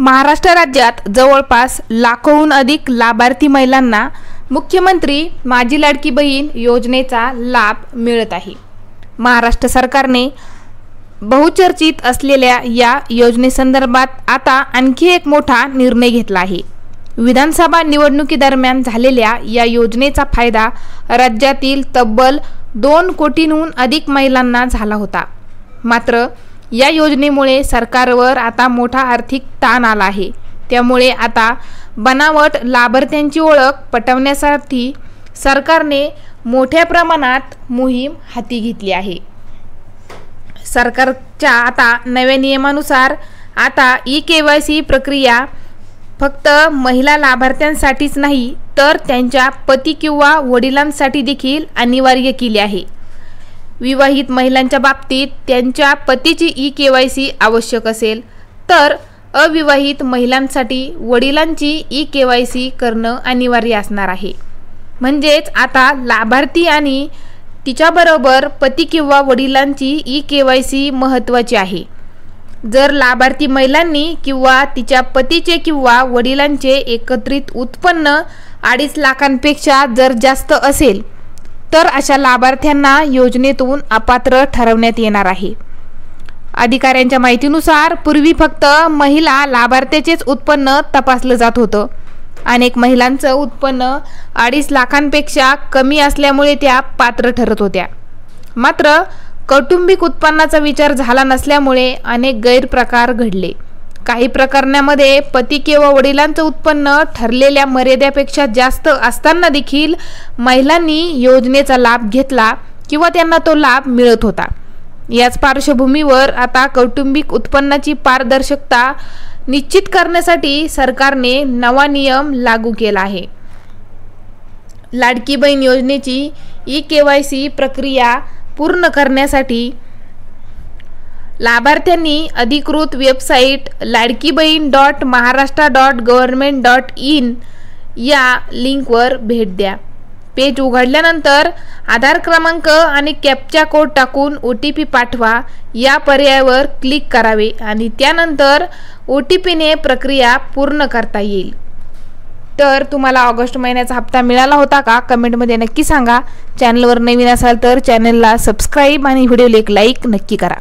महाराष्ट्र राज्यात जवळपास लाखोहून अधिक लाभार्थी महिलांना मुख्यमंत्री माझी लाडकी बहीण योजनेचा लाभ मिळत आहे। महाराष्ट्र सरकारने बहुचर्चित असलेल्या या योजनेसंदर्भात आता आणखी एक मोठा निर्णय घेतला आहे। विधानसभा निवडणुकीदरम्यान झालेल्या या योजनेचा फायदा राज्यातील तब्बल 2 कोटींहून अधिक महिलांना झाला होता। मात्र या योजनेमुळे सरकारवर आता मोठा आर्थिक ताण आला आहे। त्यामुळे आता बनावट लाभार्थ्यांची ओळख पटवण्यासाठी सरकारने मोठ्या प्रमाणात मोहीम हाती घेतली आहे। सरकारच्या आता नव्या नियमानुसार आता ई-केवायसी प्रक्रिया फक्त महिला लाभार्थ्यांसाठीच नाही तर त्यांच्या पती किंवा वडिलांसाठी देखील अनिवार्य केली आहे। विवाहित महिलांच्या बाबतीत त्यांच्या पतीची ई-केवायसी आवश्यक असेल तर अविवाहित महिलांसाठी वडिलांची ई-केवायसी करणं अनिवार्य असणार आहे। म्हणजेच आता लाभार्थी आणि तिच्याबरोबर पती किंवा वडिलांची ई-केवायसी महत्त्वाची आहे। जर लाभार्थी महिलांनी किंवा तिच्या पतीचे किंवा वडिलांचे एकत्रित उत्पन्न 2.5 लाखांपेक्षा जर जास्त असेल तर अशा लाभार्थ्यांना योजनेतून अपात्र ठरवण्यात येणार आहे। अधिकाऱ्यांच्या माहितीनुसार पूर्वी फक्त महिला लाभार्थ्याचेच उत्पन्न तपासलं जात होतं। अनेक महिलांचं उत्पन्न 2.5 लाखांपेक्षा कमी असल्यामुळे त्या पात्र ठरत होत्या। मात्र कौटुंबिक उत्पन्नाचा विचार झाला नसल्यामुळे अनेक गैरप्रकार घडले। काही प्रकरणांमध्ये पती किंवा वडिलांचं उत्पन्न ठरलेल्या मर्यादेपेक्षा जास्त असताना देखील महिलांनी योजनेचा लाभ घेतला किंवा त्यांना तो लाभ मिळत होता। याच पार्श्वभूमीवर आता कौटुंबिक उत्पन्नाची पारदर्शकता निश्चित करण्यासाठी सरकारने नवा नियम लागू केला आहे। लाडकी बहीण योजनेची ई-केवायसी प्रक्रिया पूर्ण करण्यासाठी लाभार्थ्यांनी अधिकृत वेबसाईट ladkibaheen.maharashtra.government.in या लिंकवर भेट द्या। पेज उघडल्यानंतर आधार क्रमांक आणि कॅप्चा कोड टाकून OTP पाठवा या पर्यायावर क्लिक करावे आणि त्यानंतर OTPने प्रक्रिया पूर्ण करता येईल। तर तुम्हाला ऑगस्ट महिन्याचा हप्ता मिळाला होता का? कमेंटमध्ये नक्की सांगा। चॅनलवर नवीन असाल तर चॅनलला सबस्क्राईब आणि व्हिडिओला एक लाईक नक्की करा।